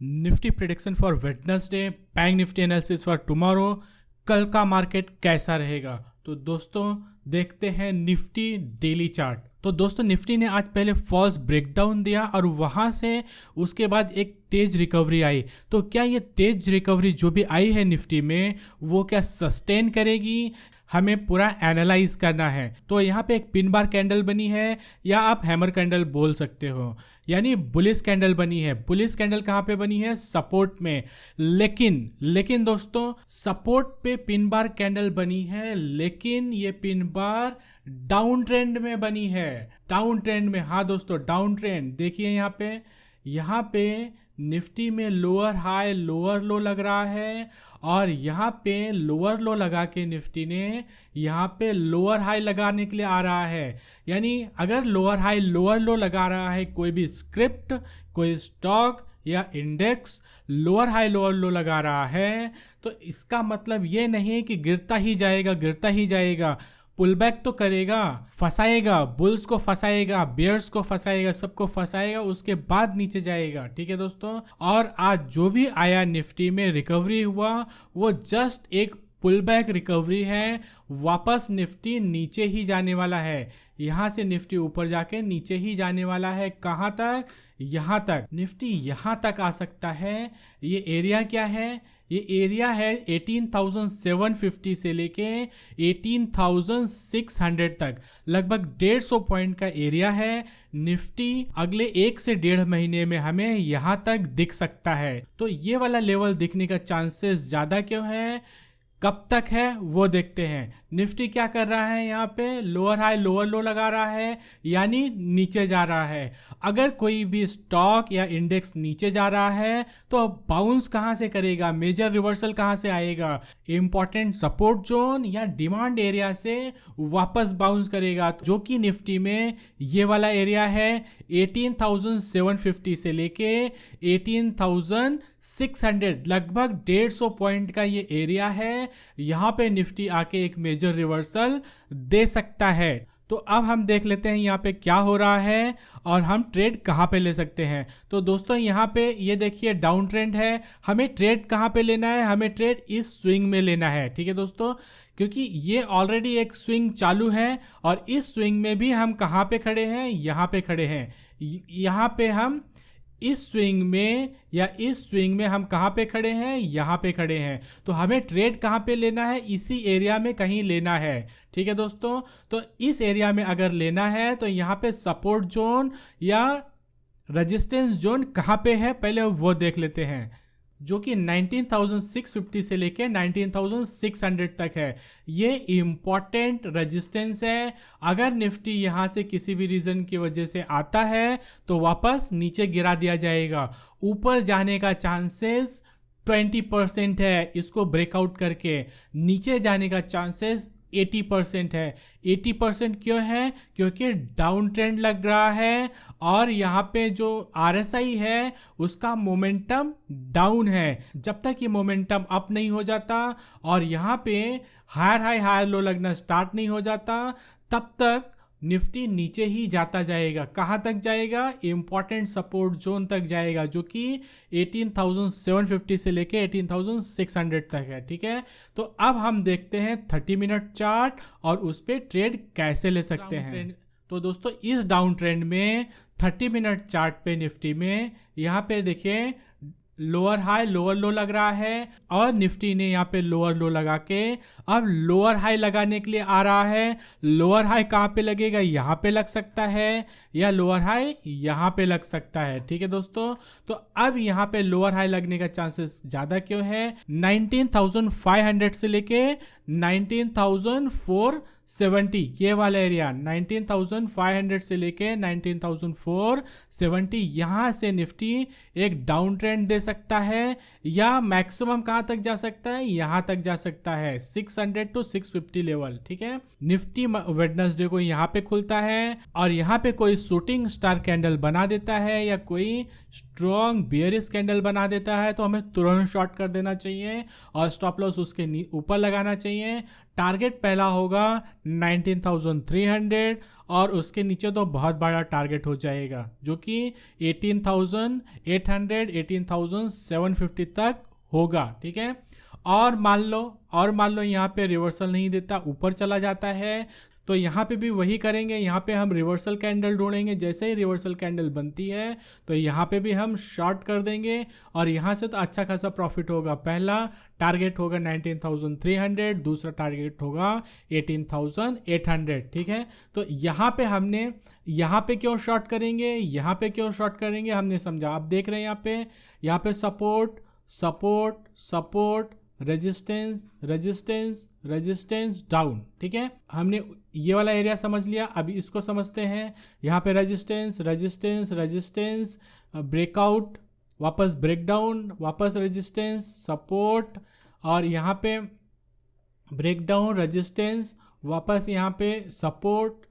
Nifty prediction for Wednesday, bank Nifty analysis for tomorrow. कल का market कैसा रहेगा? तो दोस्तों देखते हैं निफ्टी डेली चार्ट। तो दोस्तों निफ्टी ने आज पहले फॉल्स ब्रेकडाउन दिया और वहां से उसके बाद एक तेज रिकवरी आई। तो क्या ये तेज रिकवरी जो भी आई है निफ्टी में वो क्या सस्टेन करेगी? हमें पूरा एनालाइज करना है। तो यहाँ पे एक पिन बार कैंडल बनी है या आप हैमर कैंडल बोल सकते हो, यानी बुलिश कैंडल बनी है। बुलिश कैंडल कहाँ पे बनी है? सपोर्ट में। लेकिन दोस्तों सपोर्ट पे पिन बार कैंडल बनी है, लेकिन ये पिन बार डाउन ट्रेंड में बनी है। डाउन ट्रेंड में, हाँ दोस्तों डाउन ट्रेंड। देखिए यहाँ पे निफ्टी में लोअर हाई लोअर लो लग रहा है और यहाँ पे लोअर लो लगा के निफ्टी ने यहाँ पे लोअर हाई लगाने के लिए आ रहा है। यानी अगर लोअर हाई लोअर लो लगा रहा है कोई भी स्क्रिप्ट, कोई स्टॉक या इंडेक्स लोअर हाई लोअर लो लगा रहा है, तो इसका मतलब ये नहीं है कि गिरता ही जाएगा। पुल बैक तो करेगा, फंसाएगा, बुल्स को फंसाएगा, बियर्स को फंसाएगा, सबको फंसाएगा, उसके बाद नीचे जाएगा। ठीक है दोस्तों। और आज जो भी आया निफ्टी में रिकवरी हुआ वो जस्ट एक पुल बैक रिकवरी है। वापस निफ्टी नीचे ही जाने वाला है। यहाँ से निफ्टी ऊपर जाके नीचे ही जाने वाला है। कहाँ तक? यहाँ तक। निफ्टी यहाँ तक आ सकता है। ये एरिया क्या है? ये एरिया है 18,750 से लेके 18,600 तक, लगभग 150 पॉइंट का एरिया है। निफ्टी अगले 1 से 1.5 महीने में हमें यहाँ तक दिख सकता है। तो ये वाला लेवल दिखने का चांसेस ज़्यादा क्यों है? कब तक है वो देखते हैं। निफ्टी क्या कर रहा है? यहाँ पे लोअर हाई लोअर लो लगा रहा है, यानी नीचे जा रहा है। अगर कोई भी स्टॉक या इंडेक्स नीचे जा रहा है तो बाउंस कहाँ से करेगा? मेजर रिवर्सल कहाँ से आएगा? इंपॉर्टेंट सपोर्ट जोन या डिमांड एरिया से वापस बाउंस करेगा, जो कि निफ्टी में ये वाला एरिया है 18,750 से लेके 18,600, लगभग 150 पॉइंट का ये एरिया है। यहाँ पे निफ्टी आके एक मेजर रिवर्सल दे सकता है। तो अब हम देख लेते हैं यहाँ पे क्या हो रहा है और हम ट्रेड कहाँ पे ले सकते हैं। तो दोस्तों यहाँ पे ये देखिए डाउन ट्रेंड है। हमें ट्रेड कहाँ पे लेना है? हमें ट्रेड इस स्विंग में लेना है। ठीक है दोस्तों, क्योंकि ये ऑलरेडी एक स्विंग चालू है और इस स्विंग में भी हम कहाँ पे खड़े हैं? यहाँ पे खड़े हैं। यहाँ पे हम इस स्विंग में या इस स्विंग में हम कहाँ पे खड़े हैं? यहाँ पे खड़े हैं। तो हमें ट्रेड कहाँ पे लेना है? इसी एरिया में कहीं लेना है। ठीक है दोस्तों, तो इस एरिया में अगर लेना है तो यहाँ पे सपोर्ट जोन या रेजिस्टेंस जोन कहाँ पे है पहले वो देख लेते हैं, जो कि 19,650 से लेके 19,600 तक है। ये इम्पॉर्टेंट रेजिस्टेंस है। अगर निफ्टी यहाँ से किसी भी रीज़न की वजह से आता है तो वापस नीचे गिरा दिया जाएगा। ऊपर जाने का चांसेस 20% है। इसको ब्रेकआउट करके नीचे जाने का चांसेस 80% है। 80% क्यों है? क्योंकि डाउन ट्रेंड लग रहा है और यहाँ पे जो RSI है उसका मोमेंटम डाउन है। जब तक ये मोमेंटम अप नहीं हो जाता और यहाँ पे हायर हाई हायर लो लगना स्टार्ट नहीं हो जाता, तब तक निफ्टी नीचे ही जाता जाएगा। कहाँ तक जाएगा? इंपॉर्टेंट सपोर्ट जोन तक जाएगा, जो कि 18,750 से लेके 18,600 तक है। ठीक है, तो अब हम देखते हैं 30 मिनट चार्ट और उस पर ट्रेड कैसे ले सकते हैं। तो दोस्तों इस डाउन ट्रेंड में 30 मिनट चार्ट पे निफ्टी में यहाँ पे देखिए लोअर हाई लोअर लो लग रहा है और निफ्टी ने यहाँ पे लोअर लो लगा के अब लोअर हाई लगाने के लिए आ रहा है। लोअर हाई कहाँ पे लगेगा? यहाँ पे लग सकता है या लोअर हाई यहाँ पे लग सकता है। ठीक है दोस्तों, तो अब यहाँ पे लोअर हाई लगने का चांसेस ज़्यादा क्यों है? 19,500 से लेके 19,470, ये वाला एरिया 19,500 से लेके 19,470, यहाँ से निफ्टी एक डाउन ट्रेंड दे सकता है या मैक्सिमम कहाँ तक जा सकता है? यहाँ तक जा सकता है 600 to 650 लेवल। ठीक है, निफ्टी वेडनेसडे को यहाँ पे खुलता है और यहाँ पे कोई शूटिंग स्टार कैंडल बना देता है या कोई स्ट्रॉन्ग बियरिश कैंडल बना देता है तो हमें तुरंत शॉर्ट कर देना चाहिए और स्टॉप लॉस उसके ऊपर लगाना चाहिए। टारगेट पहला होगा 19,300 और उसके नीचे तो बहुत बड़ा टारगेट हो जाएगा जो कि 18,800 18,750 तक होगा। ठीक है, और मान लो यहाँ पे रिवर्सल नहीं देता, ऊपर चला जाता है, तो यहाँ पे भी वही करेंगे। यहाँ पे हम रिवर्सल कैंडल ढूंढेंगे, जैसे ही रिवर्सल कैंडल बनती है तो यहाँ पे भी हम शॉर्ट कर देंगे और यहाँ से तो अच्छा खासा प्रॉफिट होगा। पहला टारगेट होगा 19,300, दूसरा टारगेट होगा 18,800। ठीक है, तो यहाँ पे क्यों शॉर्ट करेंगे, हमने समझा। आप देख रहे हैं यहाँ पे सपोर्ट रेजिस्टेंस डाउन। ठीक है, हमने ये वाला एरिया समझ लिया। अभी इसको समझते हैं। यहाँ पे रेजिस्टेंस ब्रेकआउट, वापस ब्रेकडाउन, वापस रेजिस्टेंस सपोर्ट, और यहाँ पे ब्रेकडाउन रेजिस्टेंस, वापस यहाँ पे सपोर्ट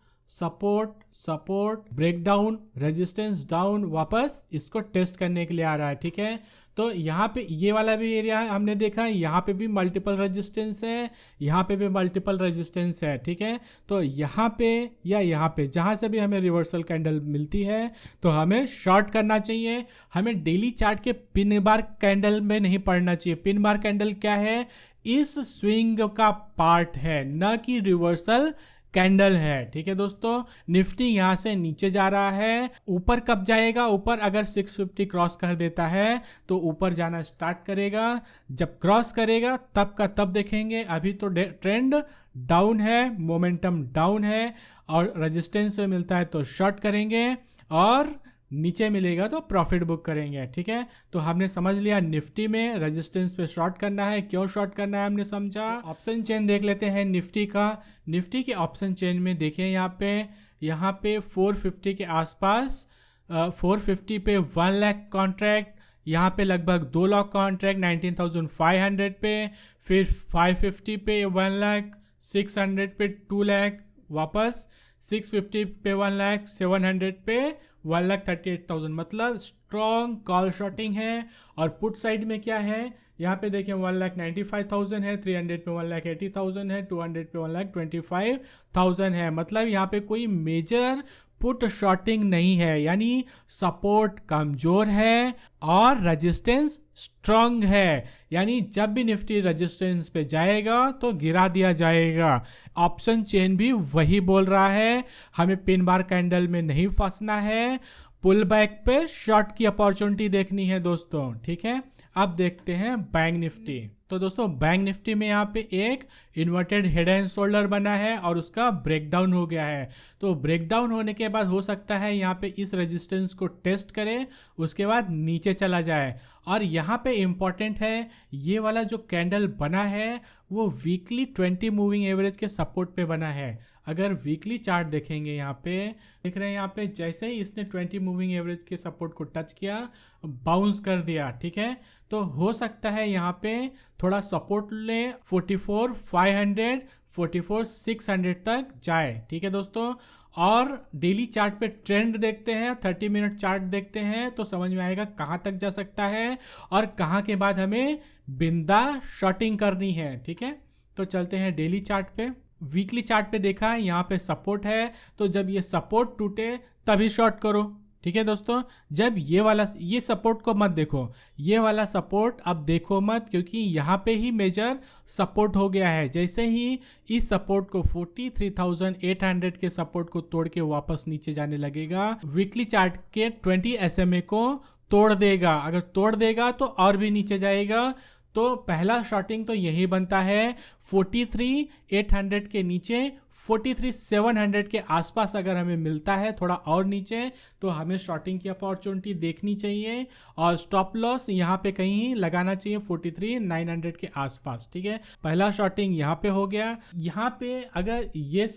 ब्रेकडाउन रेजिस्टेंस डाउन, वापस इसको टेस्ट करने के लिए आ रहा है। ठीक है, तो यहाँ पे ये वाला भी एरिया है, हमने देखा यहाँ पे भी मल्टीपल रेजिस्टेंस है, यहाँ पे भी मल्टीपल रेजिस्टेंस है। ठीक है, तो यहाँ पे या यहाँ पे जहाँ से भी हमें रिवर्सल कैंडल मिलती है तो हमें शॉर्ट करना चाहिए। हमें डेली चार्ट के पिन बार कैंडल में नहीं पड़ना चाहिए। पिन बार कैंडल क्या है, इस स्विंग का पार्ट है, न कि रिवर्सल कैंडल है। ठीक है दोस्तों, निफ्टी यहाँ से नीचे जा रहा है, ऊपर कब जाएगा, ऊपर अगर 650 क्रॉस कर देता है तो ऊपर जाना स्टार्ट करेगा। जब क्रॉस करेगा तब का तब देखेंगे। अभी तो ट्रेंड डाउन है, मोमेंटम डाउन है, और रेजिस्टेंस में मिलता है तो शॉर्ट करेंगे और नीचे मिलेगा तो प्रॉफिट बुक करेंगे। ठीक है, तो हमने समझ लिया निफ्टी में रेजिस्टेंस पे शॉर्ट करना है, क्यों शॉर्ट करना है हमने समझा। ऑप्शन चेन देख लेते हैं निफ्टी का। निफ्टी के ऑप्शन चेन में देखें यहाँ पे 450 के आसपास 450 पे 1 लाख कॉन्ट्रैक्ट, यहाँ पे लगभग 2 लाख कॉन्ट्रैक्ट 19,500 पे, फिर 550 पे 1 लाख, 600 पे 2 लाख, वापस 650 पे 1 लाख, 700 पे 1,38,000। मतलब स्ट्रॉन्ग कॉल शॉर्टिंग है। और पुट साइड में क्या है, यहाँ पे देखें 1,95,000 है, 300 पे 1,80,000 है, 200 पे 1,25,000 है। मतलब यहाँ पे कोई मेजर पुट शॉर्टिंग नहीं है, यानी सपोर्ट कमजोर है और रेजिस्टेंस स्ट्रांग है, यानी जब भी निफ्टी रेजिस्टेंस पे जाएगा तो गिरा दिया जाएगा। ऑप्शन चेन भी वही बोल रहा है, हमें पिन बार कैंडल में नहीं फंसना है, पुल बैक पे शॉर्ट की अपॉर्चुनिटी देखनी है दोस्तों। ठीक है, अब देखते हैं बैंक निफ्टी। तो दोस्तों बैंक निफ्टी में यहाँ पे एक इन्वर्टेड हेड एंड शोल्डर बना है और उसका ब्रेकडाउन हो गया है। तो ब्रेकडाउन होने के बाद हो सकता है यहाँ पे इस रेजिस्टेंस को टेस्ट करे, उसके बाद नीचे चला जाए। और यहाँ पे इम्पॉर्टेंट है, ये वाला जो कैंडल बना है वो वीकली 20 मूविंग एवरेज के सपोर्ट पे बना है। अगर वीकली चार्ट देखेंगे, यहाँ पे देख रहे हैं, यहाँ पे जैसे ही इसने 20 मूविंग एवरेज के सपोर्ट को टच किया, बाउंस कर दिया। ठीक है, तो हो सकता है यहाँ पे थोड़ा सपोर्ट ले 44,500 44,600 तक जाए। ठीक है दोस्तों, और डेली चार्ट पे ट्रेंड देखते हैं, 30 मिनट चार्ट देखते हैं तो समझ में आएगा कहाँ तक जा सकता है और कहाँ के बाद हमें बिंदा शॉर्टिंग करनी है। ठीक है, तो चलते हैं डेली चार्ट पे। वीकली चार्ट पे देखा है, यहाँ पे सपोर्ट है, तो जब ये सपोर्ट टूटे तभी शॉर्ट करो। ठीक है दोस्तों, जब ये सपोर्ट को मत देखो, ये वाला सपोर्ट अब देखो मत, क्योंकि यहाँ पे ही मेजर सपोर्ट हो गया है। जैसे ही इस सपोर्ट को 43,800 के सपोर्ट को तोड़ के वापस नीचे जाने लगेगा, वीकली चार्ट के 20 SMA को तोड़ देगा। अगर तोड़ देगा तो और भी नीचे जाएगा। तो पहला शॉर्टिंग तो यही बनता है 43,800 के नीचे 43,700 के आसपास अगर हमें मिलता है थोड़ा और नीचे, तो हमें शॉर्टिंग की अपॉर्चुनिटी देखनी चाहिए और स्टॉप लॉस यहाँ पे कहीं लगाना चाहिए 43,900 के आसपास। ठीक है, पहला शॉर्टिंग यहाँ पे हो गया। यहाँ पे अगर ये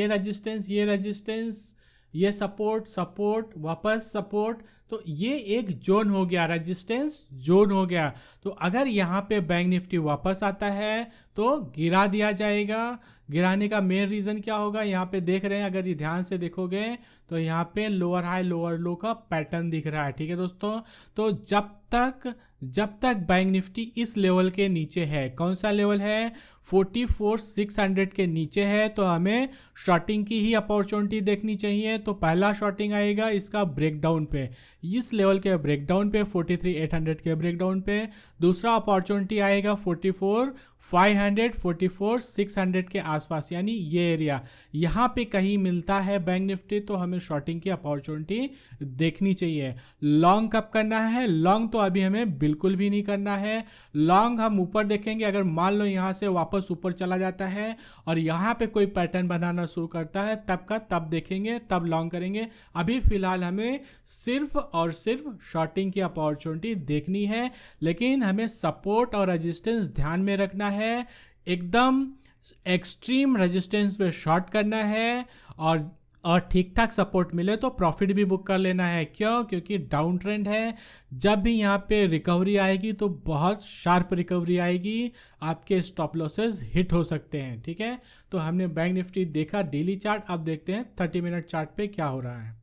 रेजिस्टेंस ये सपोर्ट वापस सपोर्ट, तो ये एक जोन हो गया, रेजिस्टेंस जोन हो गया। तो अगर यहाँ पे बैंक निफ्टी वापस आता है तो गिरा दिया जाएगा। गिराने का मेन रीज़न क्या होगा, यहाँ पे देख रहे हैं, अगर ये ध्यान से देखोगे तो यहाँ पे लोअर हाई लोअर लो का पैटर्न दिख रहा है। ठीक है दोस्तों, तो जब तक बैंक निफ्टी इस लेवल के नीचे है, कौन सा लेवल है, 44,600 के नीचे है, तो हमें शॉर्टिंग की ही अपॉर्चुनिटी देखनी चाहिए। तो पहला शॉर्टिंग आएगा इसका ब्रेकडाउन पे, इस लेवल के ब्रेकडाउन पे, 43,800 के ब्रेकडाउन पे। दूसरा अपॉर्चुनिटी आएगा 44,500 44,600 के आसपास, यानी ये एरिया, यहाँ पे कहीं मिलता है बैंक निफ्टी तो हमें शॉर्टिंग की अपॉर्चुनिटी देखनी चाहिए। लॉन्ग कब करना है, लॉन्ग तो अभी हमें बिल्कुल भी नहीं करना है। लॉन्ग हम ऊपर देखेंगे, अगर मान लो यहाँ से वापस ऊपर चला जाता है और यहाँ पे कोई पैटर्न बनाना शुरू करता है, तब का तब देखेंगे, तब लॉन्ग करेंगे। अभी फिलहाल हमें सिर्फ और सिर्फ शॉर्टिंग की अपॉर्चुनिटी देखनी है, लेकिन हमें सपोर्ट और रेजिस्टेंस ध्यान में रखना है। एकदम एक्सट्रीम रेजिस्टेंस पे शॉर्ट करना है और ठीक ठाक सपोर्ट मिले तो प्रॉफिट भी बुक कर लेना है। क्यों, क्योंकि डाउन ट्रेंड है। जब भी यहाँ पे रिकवरी आएगी तो बहुत शार्प रिकवरी आएगी, आपके स्टॉप लॉसेस हिट हो सकते हैं। ठीक है, तो हमने बैंक निफ्टी देखा डेली चार्ट, अब देखते हैं 30 मिनट चार्ट पे क्या हो रहा है।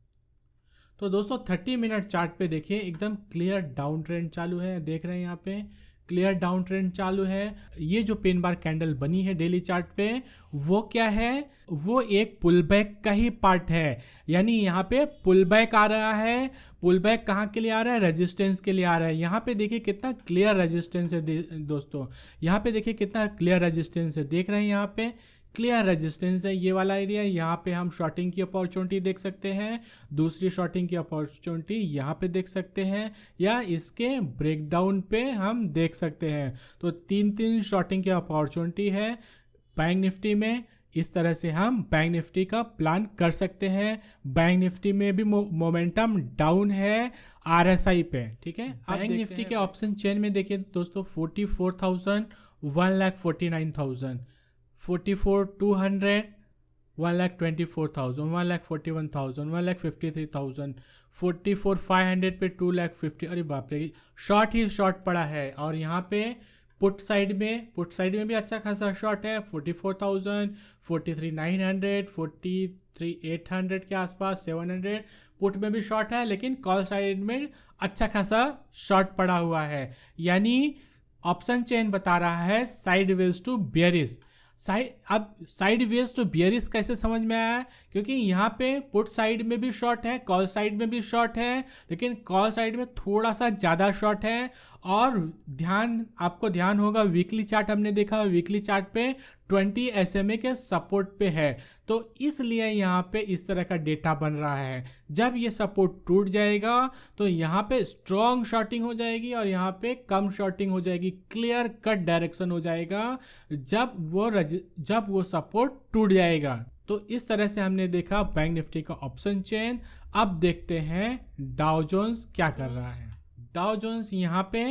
तो दोस्तों 30 मिनट चार्ट पे देखिए, एकदम क्लियर डाउन ट्रेंड चालू है। देख रहे हैं यहाँ पे क्लियर डाउन ट्रेंड चालू है। ये जो पेन बार कैंडल बनी है डेली चार्ट पे, वो क्या है, वो एक पुल बैक का ही पार्ट है। यानी यहाँ पे पुल बैक आ रहा है। पुल बैक कहाँ के लिए आ रहा है, रेजिस्टेंस के लिए आ रहा है। यहाँ पे देखिए कितना क्लियर रेजिस्टेंस है दोस्तों, यहाँ पे देखिए कितना क्लियर रेजिस्टेंस है। देख रहे हैं यहाँ पे क्लियर रेजिस्टेंस है, ये वाला एरिया। यहाँ पे हम शॉर्टिंग की अपॉर्चुनिटी देख सकते हैं, दूसरी शॉर्टिंग की अपॉर्चुनिटी यहाँ पे देख सकते हैं, या इसके ब्रेकडाउन पे हम देख सकते हैं। तो तीन शॉर्टिंग की अपॉर्चुनिटी है बैंक निफ्टी में। इस तरह से हम बैंक निफ्टी का प्लान कर सकते हैं। बैंक निफ्टी में भी मोमेंटम डाउन है RSI पे। ठीक है, बैंक निफ्टी के ऑप्शन चेन में देखिए दोस्तों, 44,000, 1,49,000, 44,200, 1,24,000, 1,41,000, 1,53,000, 44,500 पे 2,50,000। अरे बाप रे, शॉर्ट ही शॉर्ट पड़ा है। और यहाँ पे पुट साइड में भी अच्छा खासा शॉर्ट है, 44,000, 43,900, 43,800 के आसपास, 700 पुट में भी शॉर्ट है, लेकिन कॉल साइड में अच्छा खासा शॉर्ट पड़ा हुआ है। यानी ऑप्शन चेन बता रहा है साइडवेज टू बेयरिश। अब साइडवेज टू बेयरिश कैसे समझ में आया, क्योंकि यहाँ पे पुट साइड में भी शॉर्ट है, कॉल साइड में भी शॉर्ट है, लेकिन कॉल साइड में थोड़ा सा ज़्यादा शॉर्ट है। और आपको ध्यान होगा, वीकली चार्ट हमने देखा, वीकली चार्ट पे 20 SMA के सपोर्ट पे है, तो इसलिए यहाँ पे इस तरह का डेटा बन रहा है। जब ये सपोर्ट टूट जाएगा तो यहाँ पे स्ट्रॉन्ग शॉर्टिंग हो जाएगी और यहाँ पे कम शॉर्टिंग हो जाएगी, क्लियर कट डायरेक्शन हो जाएगा जब वो सपोर्ट टूट जाएगा। तो इस तरह से हमने देखा बैंक निफ्टी का ऑप्शन चेन। अब देखते हैं डाउ जोन्स क्या कर रहा है। डाउ जोन्स यहाँ पे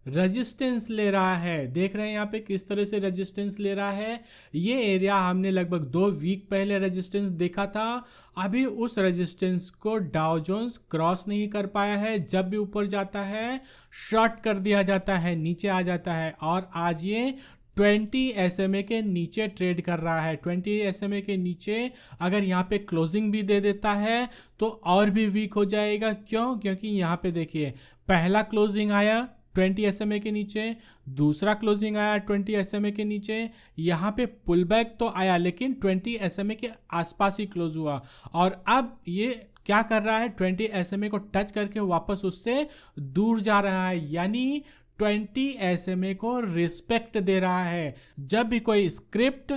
रेजिस्टेंस ले रहा है। देख रहे हैं यहाँ पे किस तरह से रेजिस्टेंस ले रहा है। ये एरिया हमने लगभग 2 वीक पहले रेजिस्टेंस देखा था। अभी उस रेजिस्टेंस को डाउ जोन्स क्रॉस नहीं कर पाया है। जब भी ऊपर जाता है शॉर्ट कर दिया जाता है, नीचे आ जाता है, और आज ये 20 SMA के नीचे ट्रेड कर रहा है। 20 SMA के नीचे अगर यहाँ पे क्लोजिंग भी दे देता है तो और भी वीक हो जाएगा। क्यों, क्योंकि यहाँ पे देखिए पहला क्लोजिंग आया 20 SMA के नीचे, दूसरा क्लोजिंग आया 20 SMA के नीचे, यहाँ पे पुल बैक तो आया लेकिन 20 SMA के आसपास ही क्लोज हुआ। और अब ये क्या कर रहा है, 20 SMA को टच करके वापस उससे दूर जा रहा है, यानी 20 SMA को रिस्पेक्ट दे रहा है। जब भी कोई स्क्रिप्ट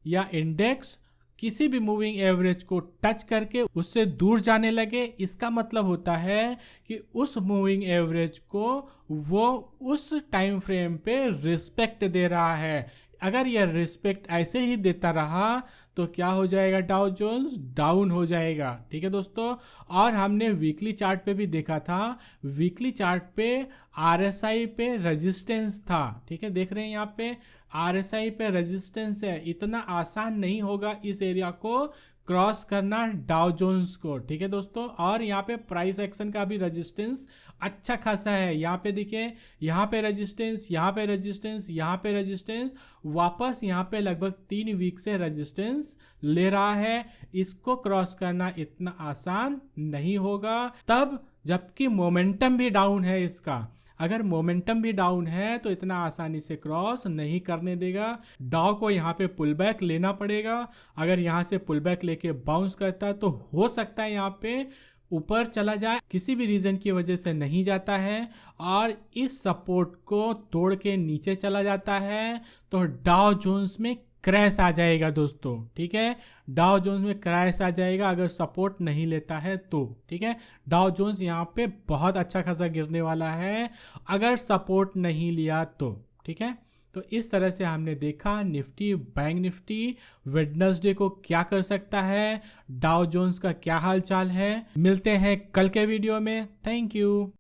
या इंडेक्स किसी भी मूविंग एवरेज को टच करके उससे दूर जाने लगे, इसका मतलब होता है कि उस मूविंग एवरेज को वो उस टाइम फ्रेम पे रिस्पेक्ट दे रहा है। अगर यह रिस्पेक्ट ऐसे ही देता रहा तो क्या हो जाएगा, डाउ जोन्स डाउन हो जाएगा। ठीक है दोस्तों, और हमने वीकली चार्ट पे भी देखा था, वीकली चार्ट पे RSI पे रेजिस्टेंस था। ठीक है, देख रहे हैं यहाँ पे RSI पे रेजिस्टेंस है। इतना आसान नहीं होगा इस एरिया को क्रॉस करना डाउ जोन्स को, ठीक है दोस्तों। और यहाँ पे प्राइस एक्शन का भी रेजिस्टेंस अच्छा खासा है। यहाँ पे देखिए, यहाँ पे रेजिस्टेंस, यहाँ पे रेजिस्टेंस, यहाँ पे रेजिस्टेंस, वापस यहाँ पे लगभग 3 वीक से रेजिस्टेंस ले रहा है। इसको क्रॉस करना इतना आसान नहीं होगा, तब जबकि मोमेंटम भी डाउन है इसका। अगर मोमेंटम भी डाउन है तो इतना आसानी से क्रॉस नहीं करने देगा। डाउ को यहाँ पे पुल बैक लेना पड़ेगा। अगर यहाँ से पुल बैक लेके बाउंस करता है तो हो सकता है यहाँ पे ऊपर चला जाए, किसी भी रीजन की वजह से नहीं जाता है और इस सपोर्ट को तोड़ के नीचे चला जाता है तो डाउ जोन्स में क्रैश आ जाएगा दोस्तों, ठीक है। डाउ जोन्स में क्रैश आ जाएगा अगर सपोर्ट नहीं लेता है तो, ठीक है। डाउ जोन्स यहाँ पे बहुत अच्छा खासा गिरने वाला है अगर सपोर्ट नहीं लिया तो, ठीक है। तो इस तरह से हमने देखा निफ्टी, बैंक निफ्टी वेडनेसडे को क्या कर सकता है, डाउ जोन्स का क्या हाल चाल है। मिलते हैं कल के वीडियो में। Thank you.